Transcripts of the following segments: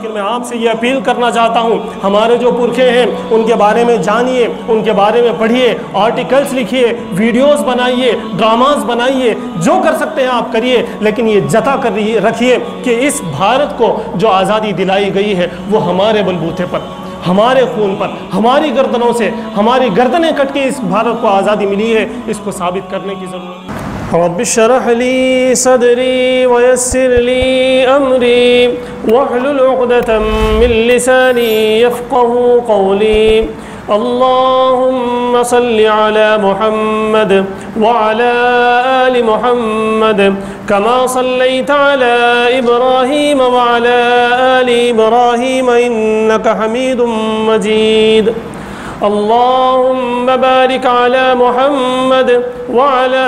لیکن میں آپ سے یہ اپیل کرنا چاہتا ہوں، ہمارے جو پرکھے ہیں ان کے بارے میں جانیے، ان کے بارے میں پڑھیے، آرٹیکلز لکھیے، ویڈیوز بنائیے، ڈراماز بنائیے، جو کر سکتے ہیں آپ کریے، لیکن یہ جتا کر رکھیے کہ اس بھارت کو جو آزادی دلائی گئی ہے وہ ہمارے بلبوتے پر، ہمارے خون پر، ہماری گردنوں سے ہماری گردنیں کٹ کے اس بھارت کو آزادی ملی ہے، اس کو ثابت کرنے کی ضرورت ہے۔ رب اشرح لي صدري ويسر لي أمري واحلل عقدة من لساني يفقه قولي اللهم صل على محمد وعلى آل محمد كما صليت على إبراهيم وعلى آل إبراهيم إنك حميد مجيد اللهم بارك على محمد وعلى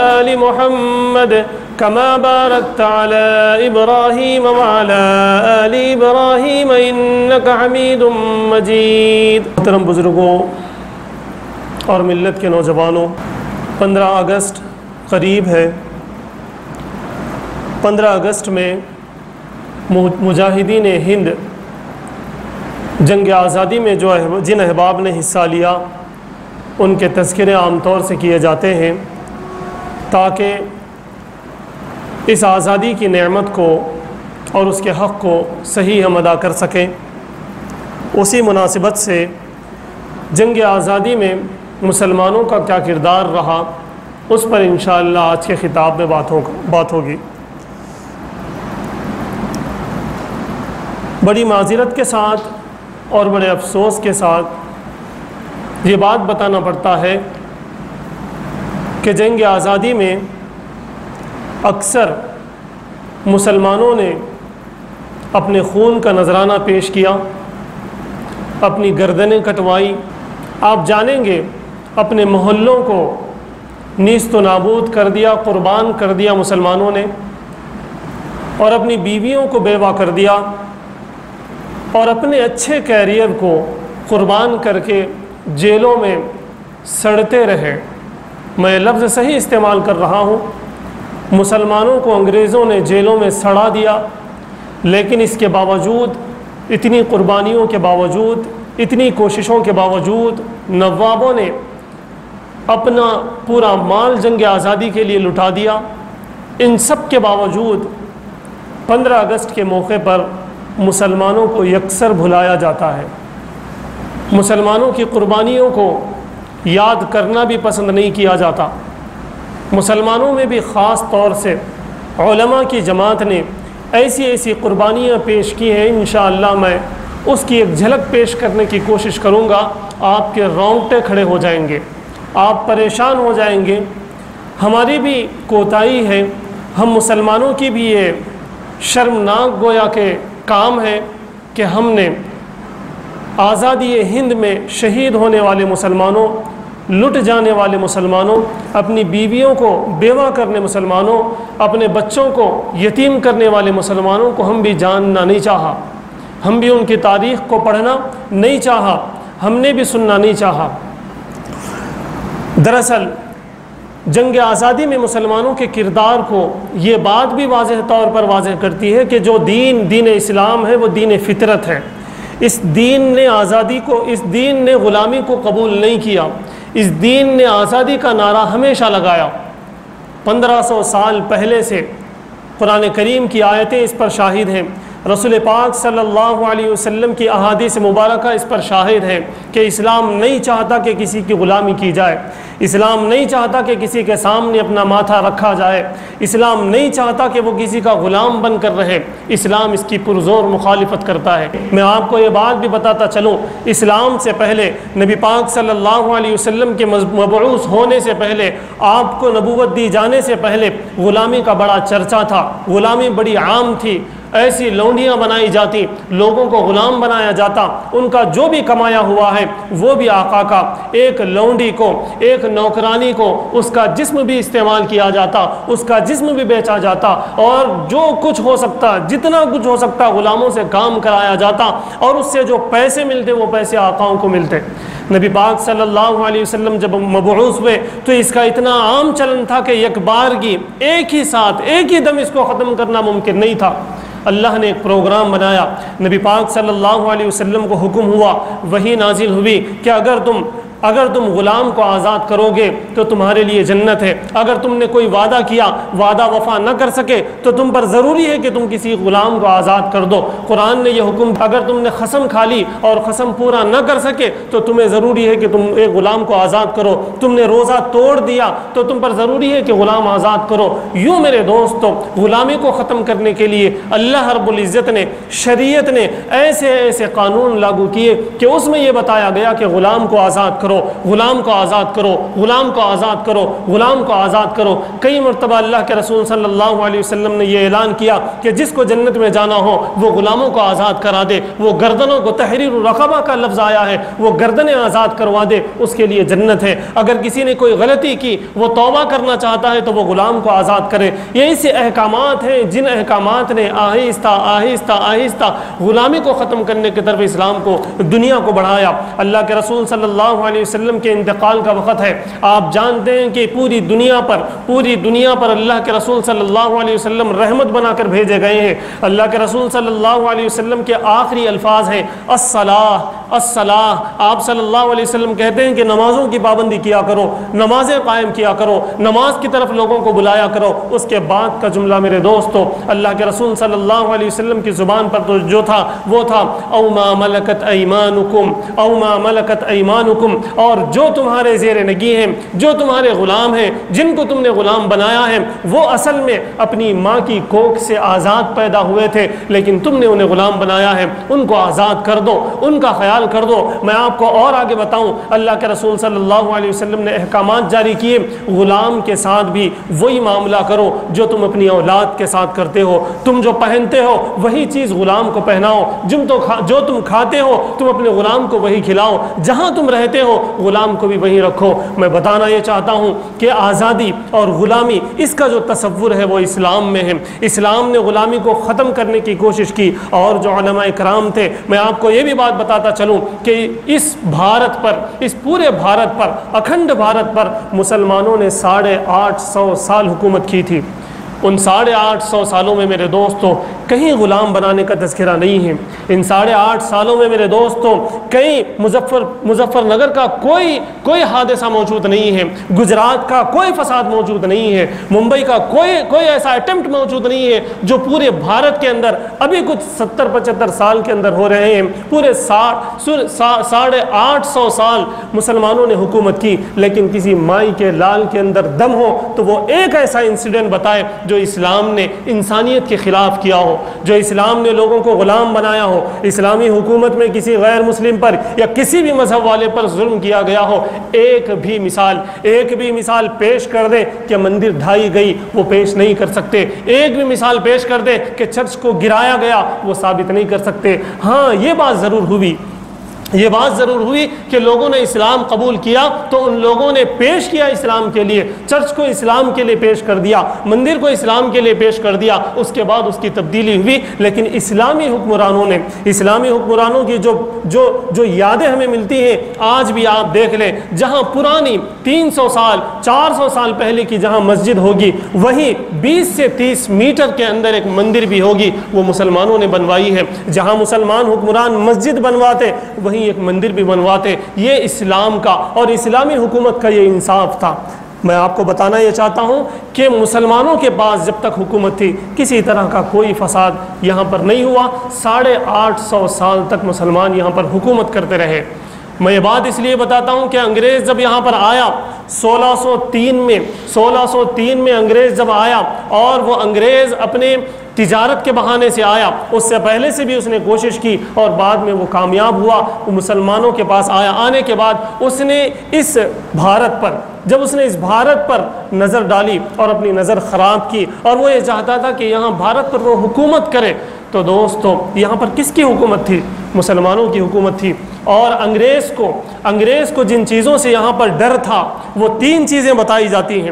آل محمد كما باركت على إبراهيم وعلى آل إبراهيم إنك حميد مجيد۔ محترم بزرگوں اور ملت کے نوجوانوں، 15 اگست قریب ہے۔ 15 اگست میں مجاہدین ہند جنگ آزادی میں جن احباب نے حصہ لیا ان کے تذکرے عام طور سے کیے جاتے ہیں تاکہ اس آزادی کی نعمت کو اور اس کے حق کو صحیح ہم ادا کر سکیں۔ اسی مناسبت سے جنگ آزادی میں مسلمانوں کا کیا کردار رہا اس پر انشاءاللہ آج کے خطاب میں بات ہوگی۔ بڑی معذرت کے ساتھ اور بڑے افسوس کے ساتھ یہ بات بتانا پڑتا ہے کہ جنگ آزادی میں اکثر مسلمانوں نے اپنے خون کا نذرانہ پیش کیا، اپنی گردنیں کٹوائی۔ آپ جانیں گے اپنے محلوں کو نیست و نابود کر دیا، قربان کر دیا مسلمانوں نے، اور اپنی بیویوں کو بیوہ کر دیا، اور اپنے اچھے کیریئر کو قربان کر کے جیلوں میں سڑتے رہے۔ میں لفظ صحیح استعمال کر رہا ہوں، مسلمانوں کو انگریزوں نے جیلوں میں سڑا دیا، لیکن اس کے باوجود، اتنی قربانیوں کے باوجود، اتنی کوششوں کے باوجود نوابوں نے اپنا پورا مال جنگ آزادی کے لیے لٹا دیا۔ ان سب کے باوجود 15 اگست کے موقع پر مسلمانوں کو یکسر بھلایا جاتا ہے، مسلمانوں کی قربانیوں کو یاد کرنا بھی پسند نہیں کیا جاتا۔ مسلمانوں میں بھی خاص طور سے علماء کی جماعت نے ایسی قربانیاں پیش کی ہیں۔ انشاءاللہ میں اس کی ایک جھلک پیش کرنے کی کوشش کروں گا۔ آپ کے رونگٹے کھڑے ہو جائیں گے، آپ پریشان ہو جائیں گے۔ ہماری بھی کوتاہی ہے، ہم مسلمانوں کی بھی یہ شرمناک گویا کہ کام ہے کہ ہم نے آزادی ہند میں شہید ہونے والے مسلمانوں، لٹ جانے والے مسلمانوں، اپنی بیویوں کو بیوہ کرنے مسلمانوں، اپنے بچوں کو یتیم کرنے والے مسلمانوں کو ہم بھی جاننا نہیں چاہا، ہم بھی ان کی تاریخ کو پڑھنا نہیں چاہا، ہم نے بھی سننا نہیں چاہا۔ دراصل جنگ آزادی میں مسلمانوں کے کردار کو یہ بات بھی واضح طور پر واضح کرتی ہے کہ جو دین اسلام ہے وہ دین فطرت ہے۔ اس دین نے آزادی کو، اس دین نے غلامی کو قبول نہیں کیا، اس دین نے آزادی کا نعرہ ہمیشہ لگایا۔ 1500 سال پہلے سے قرآن کریم کی آیتیں اس پر شاہد ہیں، رسول پاک صلی اللہ علیہ وسلم کی احادیث مبارکہ اس پر شاہد ہے کہ اسلام نہیں چاہتا کہ کسی کی غلامی کی جائے، اسلام نہیں چاہتا کہ کسی کے سامنے اپنا ماتھا رکھا جائے، اسلام نہیں چاہتا کہ وہ کسی کا غلام بن کر رہے، اسلام اس کی پرزور مخالفت کرتا ہے۔ میں آپ کو یہ بات بھی بتاتا چلوں، اسلام سے پہلے نبی پاک صلی اللہ علیہ وسلم کے مبعوث ہونے سے پہلے، آپ کو نبوت دی جانے سے پہلے غلامی کا بڑا چرچا تھا، غلامی بڑی عام تھی، ایسی لونڈیاں بنائی جاتی، لوگوں کو غلام بنایا جاتا، ان کا جو بھی کمایا ہوا ہے وہ بھی آقا کا، ایک لونڈی کو، ایک نوکرانی کو اس کا جسم بھی استعمال کیا جاتا، اس کا جسم بھی بیچا جاتا، اور جو کچھ ہو سکتا، جتنا کچھ ہو سکتا غلاموں سے کام کرایا جاتا، اور اس سے جو پیسے ملتے وہ پیسے آقاؤں کو ملتے۔ نبی پاک صلی اللہ علیہ وسلم جب مبعوث ہوئے تو اس کا اتنا عام چلن تھا کہ یک بارگی ایک ہی ساتھ ایک ہی دم اس کو ختم کرنا ممکن نہیں تھا۔ اللہ نے ایک پروگرام بنایا، نبی پاک صلی اللہ علیہ وسلم کو حکم ہوا، وحی نازل ہوئی کہ اگر تم غلام کو آزاد کرو گے تو تمہارے لیے جنت ہے، اگر تم نے کوئی وعدہ کیا، وعدہ وفا نہ کر سکے تو تم پر ضروری ہے کہ تم کسی غلام کو آزاد کر دو۔ قرآن نے یہ حکم، اگر تم نے قسم کھا لی اور قسم پورا نہ کر سکے تو تمہیں ضروری ہے کہ تم ایک غلام کو آزاد کرو، تم نے روزہ توڑ دیا تو تم پر ضروری ہے کہ غلام آزاد کرو۔ یوں میرے دوستو، غلامی کو ختم کرنے کے لیے اللہ رب العزت نے، شریعت نے ایسے قانون لاگو کیے کہ اس میں یہ بتایا گیا کہ غلام کو آزاد کرو، غلام کو آزاد کرو، غلام کو آزاد کرو، غلام کو آزاد کرو۔ کئی مرتبہ اللہ کے رسول صلی اللہ علیہ وسلم نے یہ اعلان کیا کہ جس کو جنت میں جانا ہو وہ غلاموں کو آزاد کرا دے، وہ گردنوں کو، تحریر الرقبہ کا لفظ آیا ہے، وہ گردنیں آزاد کروا دے، اس کے لیے جنت ہے۔ اگر کسی نے کوئی غلطی کی، وہ توبہ کرنا چاہتا ہے تو وہ غلام کو آزاد کرے۔ یہ ایسے احکامات ہیں جن احکامات نے آہستہ آہستہ آہستہ غلامی کو ختم کرنے کی طرف اسلام کو، دنیا کو بڑھایا۔ اللہ کے رسول صلی اللہ علیہ وسلم کے انتقال کا وقت ہے، آپ جانتے ہیں کہ پوری دنیا پر اللہ کے رسول صلی اللہ علیہ وسلم رحمت بنا کر بھیجے گئے ہیں۔ اللہ کے رسول صلی اللہ علیہ وسلم کے آخری الفاظ ہیں الصلاۃ الصلاۃ۔ آپ صلی اللہ علیہ وسلم کہتے ہیں کہ نمازوں کی پابندی کیا کرو، نمازیں قائم کیا کرو، نماز کی طرف لوگوں کو بلایا کرو۔ اس کے بعد کا جملہ میرے دوستو، اللہ کے رسول صلی اللہ علیہ وسلم کی زبان پر تو جو تھا وہ تھا او ما ملکت ایمانکم، او ما ملکت ایمانکم، اور جو تمہارے زیر نگی ہیں، جو تمہارے غلام ہیں، جن کو تم نے غلام بنایا ہے، وہ اصل میں اپنی ماں کی کوکھ سے آزاد پیدا ہوئے تھے، لیکن تم نے انہیں غلام بنایا ہے، ان کو آزاد کر دو، ان کا خیال کر دو۔ میں آپ کو اور آگے بتاؤں، اللہ کے رسول صلی اللہ علیہ وسلم نے احکامات جاری کیے، غلام کے ساتھ بھی وہی معاملہ کرو جو تم اپنی اولاد کے ساتھ کرتے ہو، تم جو پہنتے ہو وہی چیز غلام کو پہناؤ، جو تم کھاتے ہو تم اپنے غلام کو وہی کھلاؤ، جہاں تم رہتے ہو غلام کو بھی وہیں رکھو۔ میں بتانا یہ چاہتا ہوں کہ آزادی اور غلامی، اس کا جو تصور ہے وہ اسلام میں ہے۔ اسلام نے غلامی کو ختم کرنے کی کوشش کی، اور جو علماء کرام تھے، میں آپ کو یہ بھی بات بتاتا چلوں کہ اس بھارت پر، اس پورے بھارت پر، اکھنڈ بھارت پر مسلمانوں نے 850 سال حکومت کی تھی۔ ان 850 سالوں میں میرے دوستوں کہیں غلام بنانے کا تذکرہ نہیں ہے۔ ان 8.5 سالوں میں میرے دوستوں کہیں مظفر نگر کا کوئی حادثہ موجود نہیں ہے، گجرات کا کوئی فساد موجود نہیں ہے، ممبئی کا کوئی ایسا اٹمپٹ موجود نہیں ہے جو پورے بھارت کے اندر ابھی کچھ 70-75 سال کے اندر ہو رہے ہیں۔ پورے 850 سال مسلمانوں نے حکومت کی، لیکن کسی مائی کے لال کے اندر دم ہو تو وہ ایک ایسا انسیڈنٹ بتائے جو اسلام نے انسانیت کے خلاف کیا ہو، جو اسلام نے لوگوں کو غلام بنایا ہو، اسلامی حکومت میں کسی غیر مسلم پر یا کسی بھی مذہب والے پر ظلم کیا گیا ہو۔ ایک بھی مثال پیش کر دے کہ مندر ڈھائی گئی، وہ پیش نہیں کر سکتے۔ ایک بھی مثال پیش کر دے کہ چرچ کو گرایا گیا، وہ ثابت نہیں کر سکتے۔ ہاں یہ بات ضرور ہوئی کہ لوگوں نے اسلام قبول کیا تو ان لوگوں نے پیش کیا اسلام کے لیے، چرچ کو اسلام کے لیے پیش کر دیا، مندر کو اسلام کے لیے پیش کر دیا، اس کے بعد اس کی تبدیلی ہوئی۔ لیکن اسلامی حکمرانوں کی جو یادیں ہمیں ملتی ہیں آج بھی آپ دیکھ لیں، جہاں پرانی 300 سال 400 سال پہلے کی جہاں مسجد ہوگی، وہیں 20 سے 30 میٹر کے اندر ایک مندر بھی ہوگی، وہ مسلمانوں نے بنوائی ہے۔ جہاں مسلمان حکمران مسجد بنواتے وہیں ایک مندر بھی بنواتے۔ یہ اسلام کا اور اسلامی حکومت کا یہ انصاف تھا۔ میں آپ کو بتانا یہ چاہتا ہوں کہ مسلمانوں کے پاس جب تک حکومت تھی کسی طرح کا کوئی فساد یہاں پر نہیں ہوا۔ 850 سال تک مسلمان یہاں پر حکومت کرتے رہے۔ میں یہ بات اس لیے بتاتا ہوں کہ انگریز جب یہاں پر آیا 1603 میں انگریز جب آیا، اور وہ انگریز اپنے تجارت کے بہانے سے آیا، اس سے پہلے سے بھی اس نے کوشش کی اور بعد میں وہ کامیاب ہوا، وہ مسلمانوں کے پاس آیا۔ آنے کے بعد اس نے اس بھارت پر نظر ڈالی اور اپنی نظر خراب کی، اور وہ یہ چاہتا تھا کہ یہاں بھارت پر وہ حکومت کرے۔ تو دوستو یہاں پر کس کی حکومت تھی؟ مسلمانوں کی حکومت تھی۔ اور انگریز کو جن چیزوں سے یہاں پر ڈر تھا وہ 3 چیزیں بتائی جاتی ہیں۔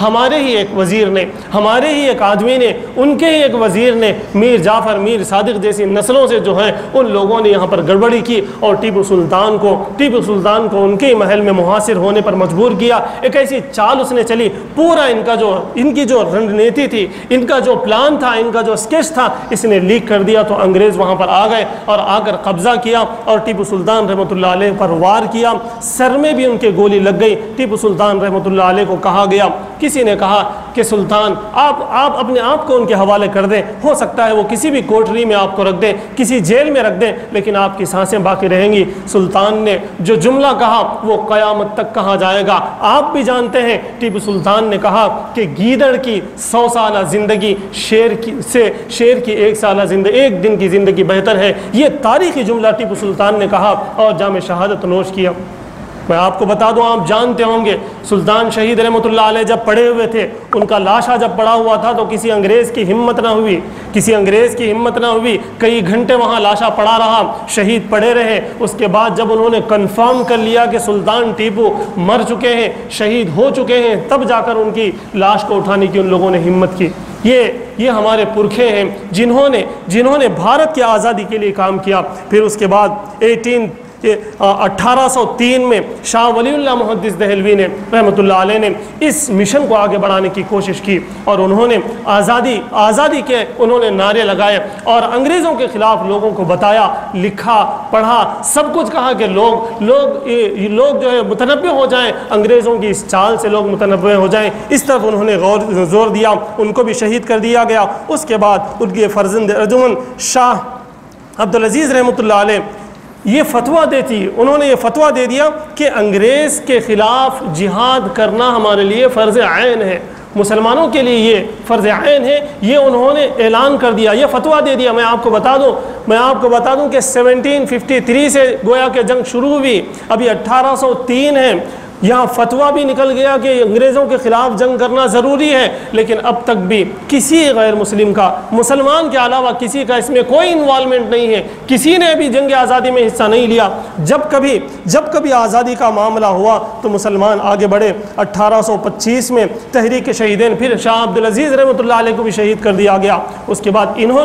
ہمارے ہی ایک وزیر نے، ہمارے ہی ایک آدمی نے، ان کے ہی ایک وزیر نے میر جعفر، میر صادق جیسی نسلوں سے جو ہیں ان لوگوں نے یہاں پر گڑبڑی کی اور ٹیپو سلطان کو ان کے محل میں محاصر ہونے پر مجبور کیا۔ ایک ایسی چال اس نے چلی، پورا ان کی جو رننیتی تھی، ان کا جو پلان تھا، ان کا جو اسکیچ تھا، اس نے لیک کر دیا تو انگریز وہاں پر آ گئے اور آ کر قبضہ کیا اور ٹیپو سلطان رحمۃ اللہ علیہ پر وار کیا۔ سر میں بھی ان کے گولی لگ گئی۔ ٹیپو سلطان رحمۃ اللہ علیہ کو کہا گیا، کسی نے کہا کہ سلطان آپ اپنے آپ کو ان کے حوالے کر دیں، ہو سکتا ہے وہ کسی بھی کوٹری میں آپ کو رکھ دیں، کسی جیل میں رکھ دیں، لیکن آپ کی سانسیں باقی رہیں گی۔ سلطان نے جو جملہ کہا وہ قیامت تک کہا جائے گا۔ آپ بھی جانتے ہیں ٹیپو سلطان نے کہا کہ گیدڑ کی 100 سالہ زندگی شیر کی 1 سالہ زندگی، 1 دن کی زندگی بہتر ہے۔ یہ تاریخی جملہ ٹیپو سلطان نے کہا اور جام شہادت نوش کیا۔ میں آپ کو بتا دوں، آپ جانتے ہوں گے سلطان شہید رحمۃ اللہ علیہ جب پڑے ہوئے تھے، ان کا لاشا جب پڑا ہوا تھا تو کسی انگریز کی ہمت نہ ہوئی، کئی گھنٹے وہاں لاشا پڑا رہا، شہید پڑے رہے۔ اس کے بعد جب انہوں نے کنفرم کر لیا کہ سلطان ٹیپو مر چکے ہیں، شہید ہو چکے ہیں، تب جا کر ان کی لاش کو اٹھانے کی ان لوگوں نے ہمت کی۔ یہ ہمارے پرکھے ہیں جنہوں نے بھارت کی آزادی کے لیے کام کیا۔ پھر اس کے بعد 1803 میں شاہ ولی اللہ محدث دہلوی نے رحمۃ اللہ علیہ نے اس مشن کو آگے بڑھانے کی کوشش کی اور انہوں نے آزادی کے انہوں نے نعرے لگائے اور انگریزوں کے خلاف لوگوں کو بتایا، لکھا، پڑھا، سب کچھ کہا کہ لوگ جو ہے متنبع ہو جائیں، انگریزوں کی اس چال سے لوگ متنبع ہو جائیں۔ اس طرف انہوں نے زور دیا، ان کو بھی شہید کر دیا گیا۔ اس کے بعد ان کے فرزند ارجمند شاہ عبدالعزیز رحمۃ اللہ علیہ انہوں نے یہ فتویٰ دے دیا کہ انگریز کے خلاف جہاد کرنا ہمارے لیے فرض عین ہے، مسلمانوں کے لیے یہ فرض عین ہے۔ یہ انہوں نے اعلان کر دیا، یہ فتویٰ دے دیا۔ میں آپ کو بتا دوں کہ 1753 سے گویا کہ جنگ شروع ہوئی، ابھی 1803 ہے، یہاں فتویٰ بھی نکل گیا کہ انگریزوں کے خلاف جنگ کرنا ضروری ہے، لیکن اب تک بھی کسی غیر مسلم کا، مسلمان کے علاوہ کسی کا اس میں کوئی انوالومنٹ نہیں ہے، کسی نے بھی جنگ آزادی میں حصہ نہیں لیا۔ جب کبھی آزادی کا معاملہ ہوا تو مسلمان آگے بڑھے۔ 1825 میں تحریک شہیدین، پھر شاہ عبدالعزیز رحمۃ اللہ علیہ کو بھی شہید کر دیا گیا۔ اس کے بعد انہوں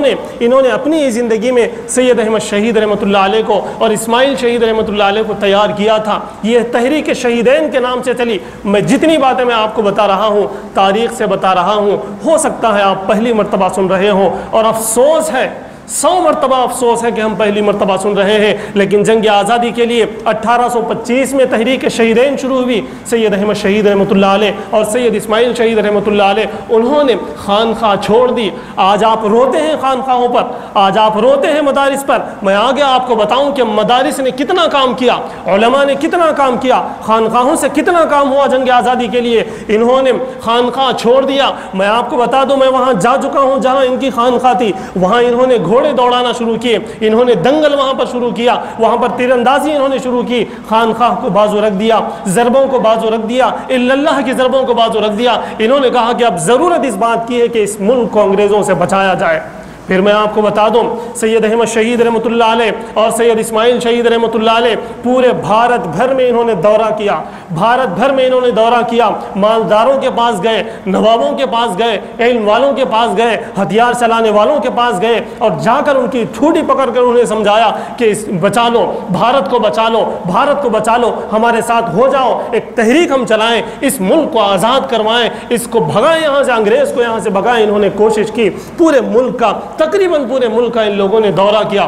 نے اپنی زندگی میں سید احمد شہید رحمۃ اللہ علیہ کو اور اسماعیل شہید رحمۃ اللہ علیہ کو تیار کیا تھا۔ یہ تحریک شہیدین کے نام سے چلی۔ میں جتنی باتیں میں آپ کو بتا رہا ہوں، تاریخ سے بتا رہا ہوں، ہو سکتا ہے آپ پہلی مرتبہ سن رہے ہوں اور افسوس ہے، 100 مرتبہ افسوس ہے کہ ہم پہلی مرتبہ سن رہے ہیں، لیکن جنگ آزادی کے لیے 1825 میں تحریک شہیدین شروع ہوئی۔ سید احمد شہید رحمۃ اللہ علیہ اور سید اسماعیل شہید رحمۃ اللہ علیہ، انہوں نے خانخواہ چھوڑ دی۔ آج آپ روتے ہیں خانخواہوں پر، آج آپ روتے ہیں مدارس پر۔ میں آگے آپ کو بتاؤں کہ مدارس نے کتنا کام کیا، علماء نے کتنا کام کیا، خانخواہوں سے کتنا کام ہوا جنگ آزادی کے لیے۔ انہوں نے خانخواہ چھوڑ دیا۔ میں آپ کو بتا دوں، میں وہاں جا چکا ہوں جہاں ان کی خانخواہ تھی، وہاں انہوں نے گھوڑے دوڑانا شروع کیے، انہوں نے دنگل وہاں پر شروع کیا، وہاں پر تیر اندازی انہوں نے شروع کی۔ خانخواہ کو بازو رکھ دیا، ضربوں کو بازو رکھ دیا، اللہ کی ضربوں کو بازو رکھ دیا۔ انہوں نے کہا کہ اب ضرورت اس بات کی ہے کہ اس ملک کو انگریزوں سے بچایا جائے۔ پھر میں آپ کو بتا دوں، سید احمد شہید رحمۃ اللہ علیہ اور سید اسماعیل شہید رحمۃ اللہ علیہ پورے بھارت بھر میں انہوں نے دورہ کیا، بھارت بھر میں انہوں نے دورہ کیا، مالداروں کے پاس گئے، نوابوں کے پاس گئے، علم والوں کے پاس گئے، ہتھیار چلانے والوں کے پاس گئے اور جا کر ان کی ٹھوٹی پکڑ کر انہیں سمجھایا کہ بچا لو، بھارت کو بچا لو، بھارت کو بچا لو، ہمارے ساتھ ہو جاؤ، ایک تحریک ہم چلائیں، اس ملک کو آزاد کروائیں، اس کو بھگائیں یہاں سے، انگریز کو یہاں سے بھگائیں۔ انہوں نے کوشش کی، پورے ملک کا، تقریباً پورے ملک کا ان لوگوں نے دورہ کیا۔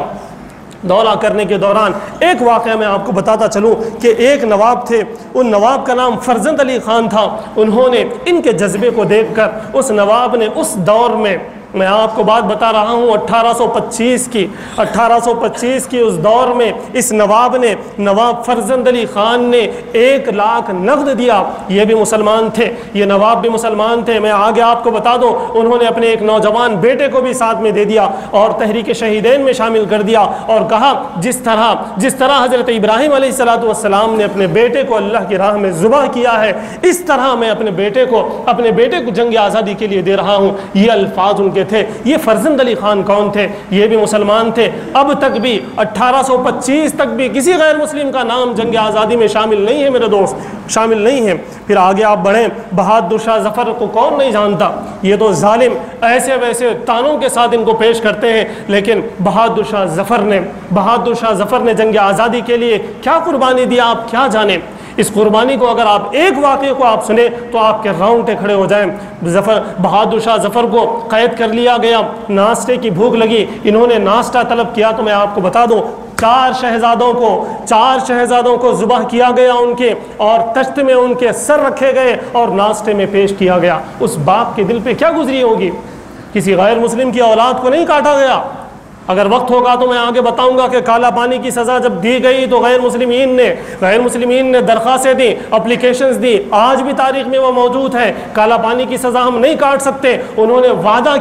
دورہ کرنے کے دوران ایک واقعہ میں آپ کو بتاتا چلوں کہ ایک نواب تھے، ان نواب کا نام فرزند علی خان تھا۔ انہوں نے ان کے جذبے کو دیکھ کر اس نواب نے اس دور میں، میں آپ کو بات بتا رہا ہوں 1825 کی اس دور میں اس نواب فرزند علی خان نے 1 لاکھ نقد دیا۔ یہ بھی مسلمان تھے، یہ نواب بھی مسلمان تھے۔ میں آگے آپ کو بتا دوں، انہوں نے اپنے ایک نوجوان بیٹے کو بھی ساتھ میں دے دیا اور تحریک شہیدین میں شامل کر دیا اور کہا جس طرح حضرت ابراہیم علیہ السلام نے اپنے بیٹے کو اللہ کی راہ میں ذبح کیا ہے، اس طرح میں اپنے بیٹے کو جنگ آزادی کے لیے دے رہا ہوں۔ یہ الفاظ ان کے تھے۔ یہ فرزند علی خان کون تھے؟ یہ بھی مسلمان تھے۔ اب تک بھی 1825 تک بھی کسی غیر مسلم کا نام جنگ آزادی میں شامل نہیں ہے میرے دوست، شامل نہیں ہے۔ پھر آگے آپ بڑھیں، بہادر شاہ ظفر کو کون نہیں جانتا؟ یہ تو ظالم ایسے ویسے تانوں کے ساتھ ان کو پیش کرتے ہیں، لیکن بہادر شاہ ظفر نے جنگ آزادی کے لیے کیا قربانی دی آپ کیا جانیں۔ اس قربانی کو اگر آپ ایک واقعے کو آپ سنیں تو آپ کے رونگٹے کھڑے ہو جائیں۔ بہادر شاہ ظفر کو قید کر لیا گیا، ناشتے کی بھوک لگی، انہوں نے ناشتہ طلب کیا تو میں آپ کو بتا دوں 4 شہزادوں کو ذبح کیا گیا ان کے، اور تشت میں ان کے سر رکھے گئے اور ناشتے میں پیش کیا گیا۔ اس باپ کے دل پہ کیا گزری ہوگی؟ کسی غیر مسلم کی اولاد کو نہیں کاٹا گیا۔ اگر وقت ہوگا تو میں آگے بتاؤں گا کہ کالا پانی کی سزا جب دی گئی تو غیر مسلمین نے درخواستیں دیں، اپلیکیشنز دی، آج بھی تاریخ میں وہ موجود ہے۔ کالا پانی کی سزا ہم نہیں کاٹ سکتے۔ انہوں نے وعدہ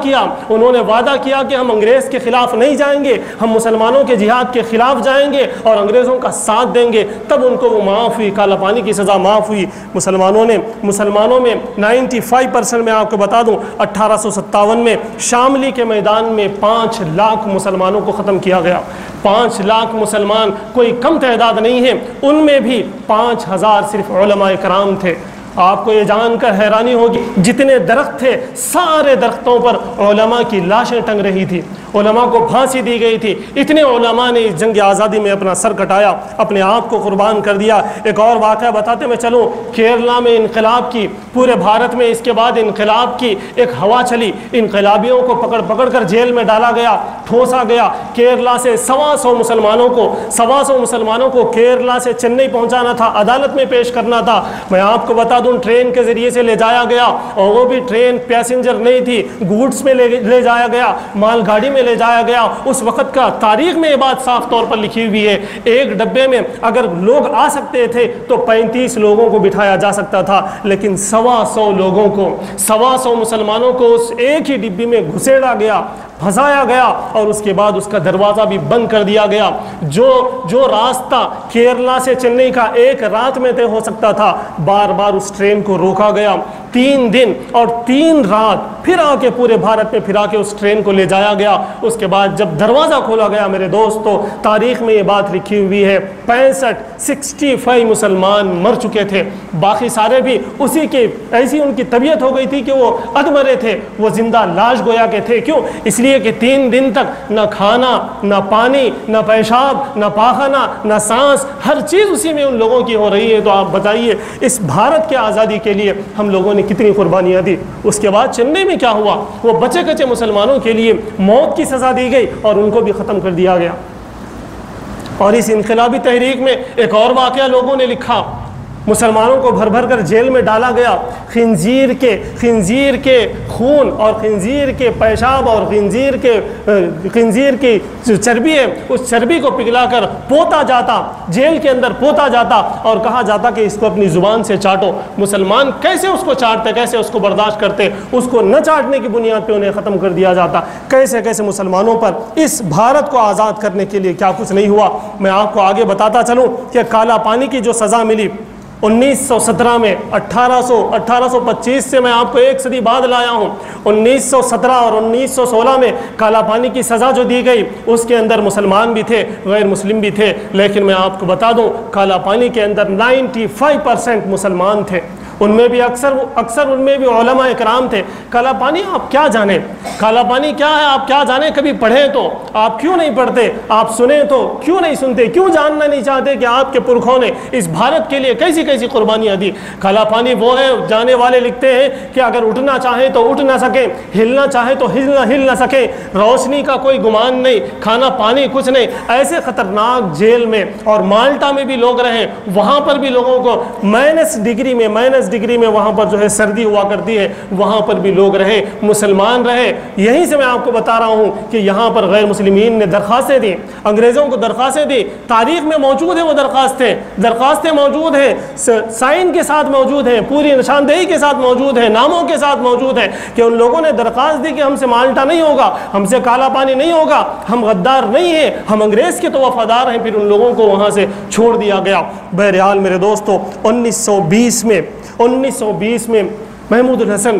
کیا کہ ہم انگریز کے خلاف نہیں جائیں گے، ہم مسلمانوں کے جہاد کے خلاف جائیں گے اور انگریزوں کا ساتھ دیں گے، تب ان کو وہ معاف ہوئی، کالا پانی کی سزا معاف ہوئی۔ مسلمانوں میں 95% میں آپ کو بتا دوں 1857 میں شاملی کے میدان میں 5 لاکھ مسلمانوں کو ختم کیا گیا۔ 5 لاکھ مسلمان کوئی کم تعداد نہیں ہے، ان میں بھی 5000 صرف علماء کرام تھے۔ آپ کو یہ جان کر حیرانی ہوگی جتنے درخت تھے سارے درختوں پر علماء کی لاشیں ٹنگ رہی تھی، علماء کو پھانسی دی گئی تھی۔ اتنے علماء نے اس جنگ آزادی میں اپنا سر کٹایا، اپنے آپ کو قربان کر دیا۔ ایک اور واقعہ بتاتے میں چلوں، کیرلا میں انقلاب کی، پورے بھارت میں اس کے بعد انقلاب کی ایک ہوا چلی، انقلابیوں کو پکڑ کر جیل میں ڈالا گیا، ٹھوسا گیا۔ کیرلا سے 125 مسلمانوں کو کیرلا سے چنئی پہنچانا تھا، عدالت میں پیش کرنا تھا۔ میں آپ کو بتا دوں ٹرین کے ذریعے سے لے جایا گیا، اور وہ بھی ٹرین پیسنجر نہیں تھی، گوڈس میں لے جایا گیا، مال گاڑی میں لے جایا گیا۔ اس وقت کا تاریخ میں یہ بات صاف طور پر لکھی ہوئی ہے، ایک ڈبے میں اگر لوگ آ سکتے تھے تو 35 لوگوں کو بٹھایا جا سکتا تھا، لیکن 125 مسلمانوں کو اس ایک ہی ڈبے میں گھسیڑا گیا، پھنسایا گیا، اور اس کے بعد اس کا دروازہ بھی بند کر دیا گیا۔ جو راستہ کیرلا سے چنئی کا ایک رات میں طے ہو سکتا تھا، بار بار اس ٹرین کو روکا گیا۔ 3 دن اور 3 رات پھر آ کے پورے بھارت میں پھرا کے اس ٹرین کو لے جایا گیا۔ اس کے بعد جب دروازہ کھولا گیا میرے دوستو، تاریخ میں یہ بات لکھی ہوئی ہے 65 مسلمان مر چکے تھے، باقی سارے بھی اسی کے ایسی ان کی طبیعت ہو گئی تھی کہ وہ ادمرے تھے، وہ زندہ لاش گویا کے تھے۔ کیوں؟ اس لیے کہ 3 دن تک نہ کھانا، نہ پانی، نہ پیشاب، نہ پاخانہ، نہ سانس، ہر چیز اسی میں ان لوگوں کی ہو رہی ہے۔ تو آپ بتائیے اس بھارت کے آزادی کے لیے ہم لوگوں نے کتنی قربانیاں دی۔ اس کے بعد چنئی میں کیا ہوا؟ وہ بچے کچے مسلمانوں کے لیے موت کی سزا دی گئی اور ان کو بھی ختم کر دیا گیا۔ اور اس انقلابی تحریک میں ایک اور واقعہ لوگوں نے لکھا، مسلمانوں کو بھر کر جیل میں ڈالا گیا، خنزیر کے خون اور خنزیر کے پیشاب اور خنزیر کی جو چربی ہے اس چربی کو پگھلا کر پوتا جاتا، جیل کے اندر پوتا جاتا اور کہا جاتا کہ اس کو اپنی زبان سے چاٹو۔ مسلمان کیسے اس کو چاٹتے، کیسے اس کو برداشت کرتے؟ اس کو نہ چاٹنے کی بنیاد پہ انہیں ختم کر دیا جاتا۔ کیسے مسلمانوں پر اس بھارت کو آزاد کرنے کے لیے کیا کچھ نہیں ہوا۔ میں آپ کو آگے بتاتا چلوں کہ کالا پانی کی جو سزا ملی 1917 میں، 1825 سے میں آپ کو 1 صدی بعد لایا ہوں۔ 1917 اور 1916 میں کالا پانی کی سزا جو دی گئی اس کے اندر مسلمان بھی تھے، غیر مسلم بھی تھے، لیکن میں آپ کو بتا دوں کالا پانی کے اندر 95% مسلمان تھے، ان میں بھی اکثر ان میں بھی علماء اکرام تھے۔ کالا پانی آپ کیا جانیں؟ کالا پانی کیا ہے آپ کیا جانیں؟ کبھی پڑھیں تو آپ کیوں نہیں پڑھتے؟ آپ سنیں تو کیوں نہیں سنتے؟ کیوں جاننا نہیں چاہتے کہ آپ کے پرکھوں نے اس بھارت کے لیے کیسی قربانیاں دی؟ کالا پانی وہ ہے، جانے والے لکھتے ہیں کہ اگر اٹھنا چاہیں تو اٹھ نہ سکیں، ہلنا چاہیں تو ہل نہ سکیں، روشنی کا کوئی گمان نہیں، کھانا پانی کچھ نہیں، ایسے خطرناک جیل میں، اور مالٹا میں بھی لوگ رہے، وہاں پر بھی لوگوں کو مائنس ڈگری میں وہاں پر جو ہے سردی ہوا کرتی ہے، وہاں پر بھی لوگ رہے، مسلمان رہے۔ یہیں سے میں آپ کو بتا رہا ہوں کہ یہاں پر غیر مسلمین نے درخواستیں دی، انگریزوں کو درخواستیں دی، تاریخ میں موجود ہیں وہ درخواستیں موجود ہیں، سائن کے ساتھ موجود ہیں، پوری نشاندہی کے ساتھ موجود ہیں، ناموں کے ساتھ موجود ہیں کہ ان لوگوں نے درخواست دی کہ ہم سے مالٹا نہیں ہوگا، ہم سے کالا پانی نہیں ہوگا، ہم غدار نہیں ہیں، ہم انگریز کے تو وفادار ہیں۔ پھر ان لوگوں کو وہاں سے چھوڑ دیا گیا۔ بہرحال میرے دوستو 1920 میں محمود الحسن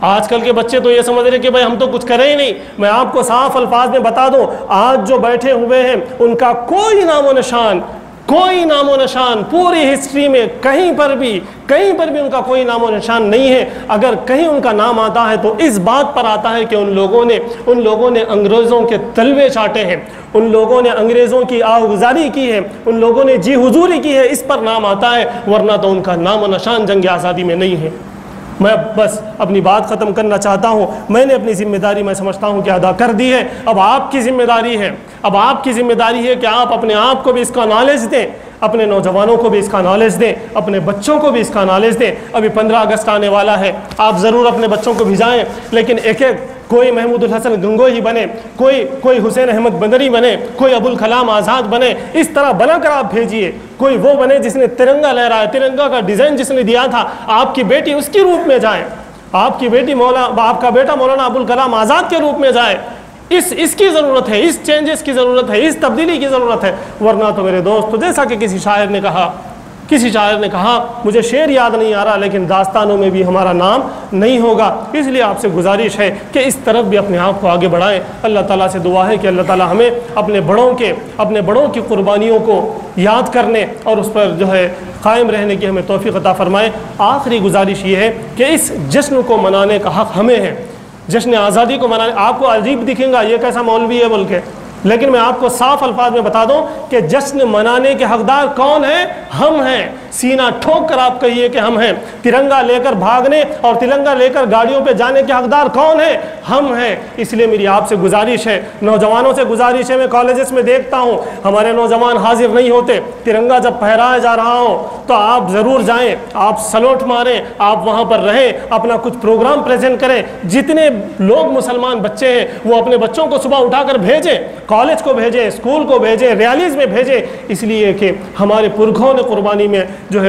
آج کل کے بچے تو یہ سمجھ رہے کہ بھائی ہم تو کچھ کریں ہی نہیں۔ میں آپ کو صاف الفاظ میں بتا دوں، آج جو بیٹھے ہوئے ہیں ان کا کوئی نام و نشان پوری ہسٹری میں کہیں پر بھی ان کا کوئی نام و نشان نہیں ہے۔ اگر کہیں ان کا نام آتا ہے تو اس بات پر آتا ہے کہ ان لوگوں نے انگریزوں کے تلوے چاٹے ہیں، ان لوگوں نے انگریزوں کی آہوگزاری کی ہے، ان لوگوں نے جی حضوری کی ہے، اس پر نام آتا ہے، ورنہ تو ان کا نام و نشان جنگ آزادی میں نہیں ہے۔ میں بس اپنی بات ختم کرنا چاہتا ہوں۔ میں نے اپنی ذمہ داری میں سمجھتا ہوں کہ ادا کر دی ہے۔ اب آپ کی ذمہ داری ہے کہ آپ اپنے آپ کو بھی اس کا نالج دیں، اپنے نوجوانوں کو بھی اس کا نالج دیں، اپنے بچوں کو بھی اس کا نالج دیں۔ ابھی 15 اگست آنے والا ہے، آپ ضرور اپنے بچوں کو بھیجائیں، لیکن کوئی محمود الحسن گنگوہی بنے، کوئی حسین احمد بندری بنے، کوئی ابوالکلام آزاد بنے، اس طرح بنا کر آپ بھیجیے۔ کوئی وہ بنے جس نے ترنگا لہرایا، ترنگا کا ڈیزائن جس نے دیا تھا، آپ کی بیٹی اس کی روپ میں جائے، آپ کا بیٹا مولانا ابوالکلام آزاد کے روپ میں جائے۔ اس کی ضرورت ہے، اس چینجز کی ضرورت ہے، اس تبدیلی کی ضرورت ہے۔ ورنہ تو میرے دوست، جیسا کہ کسی شاعر نے کہا مجھے شعر یاد نہیں آ رہا، لیکن داستانوں میں بھی ہمارا نام نہیں ہوگا۔ اس لیے آپ سے گزارش ہے کہ اس طرف بھی اپنے آپ کو آگے بڑھائیں۔ اللہ تعالیٰ سے دعا ہے کہ اللہ تعالیٰ ہمیں اپنے بڑوں کی قربانیوں کو یاد کرنے اور اس پر قائم رہنے کی ہمیں توفیق عطا فرمائے۔ آخری گزارش یہ ہے کہ اس جشن کو منانے کا حق ہمیں ہے۔ جشن آزادی کو منانے، آپ کو عجیب دکھیں گا یہ کیسا مولوی ہے بول کے، لیکن میں آپ کو صاف الفاظ میں بتا دوں کہ جشن منانے کے حقدار کون ہیں؟ ہم ہیں۔ سینہ ٹھوک کر آپ کہیے کہ ہم ہیں۔ ترنگا لے کر بھاگنے اور ترنگا لے کر گاڑیوں پہ جانے کے حقدار کون ہیں؟ ہم ہیں۔ اس لیے میری آپ سے گزارش ہے، نوجوانوں سے گزارش ہے، میں کالجز میں دیکھتا ہوں ہمارے نوجوان حاضر نہیں ہوتے۔ ترنگا جب پھہرایا جا رہا ہو تو آپ ضرور جائیں، آپ سلوٹ ماریں، آپ وہاں پر رہیں، اپنا کچھ پروگرام پریزنٹ کریں۔ جتنے لوگ مسلمان بچے ہیں وہ اپنے بچوں کو صبح اٹھا کر بھیجیں، کالج کو بھیجیں، اسکول کو بھیجیں، ریالیز میں بھیجیں، اس لیے کہ ہمارے پرکھوں نے قربانی میں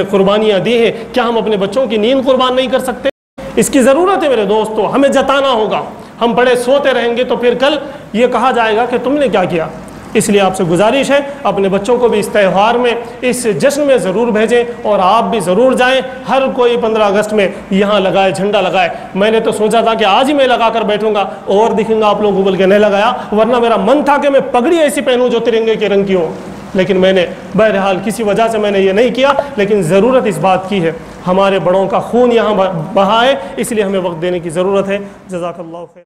قربانیاں دی ہیں۔ کیا ہم اپنے بچوں کی نیند قربان نہیں کر سکتے؟ اس کی ضرورت ہے میرے دوستو، ہمیں جتانا ہوگا۔ ہم پڑے سوتے رہیں گے تو پھر کل یہ کہا جائے گا کہ تم نے کیا کیا۔ اس لیے آپ سے گزارش ہے اپنے بچوں کو بھی اس تہوار میں، اس جشن میں ضرور بھیجیں، اور آپ بھی ضرور جائیں۔ ہر کوئی 15 اگست میں یہاں لگائے، جھنڈا لگائے۔ میں نے تو سوچا تھا کہ آج ہی میں لگا کر بیٹھوں گا اور دکھیں گا آپ لوگوں کو، بول کے نہیں لگایا، ورنہ میرا من تھا کہ میں پگڑی ایسی پہنوں جو ترنگے کے رنگ کی ہو، لیکن میں نے بہرحال کسی وجہ سے میں نے یہ نہیں کیا۔ لیکن ضرورت اس بات کی ہے، ہمارے بڑوں کا خون یہاں بہا ہے، اس لیے ہمیں وقت دینے کی ضرورت ہے۔ جزاک اللہ خیر۔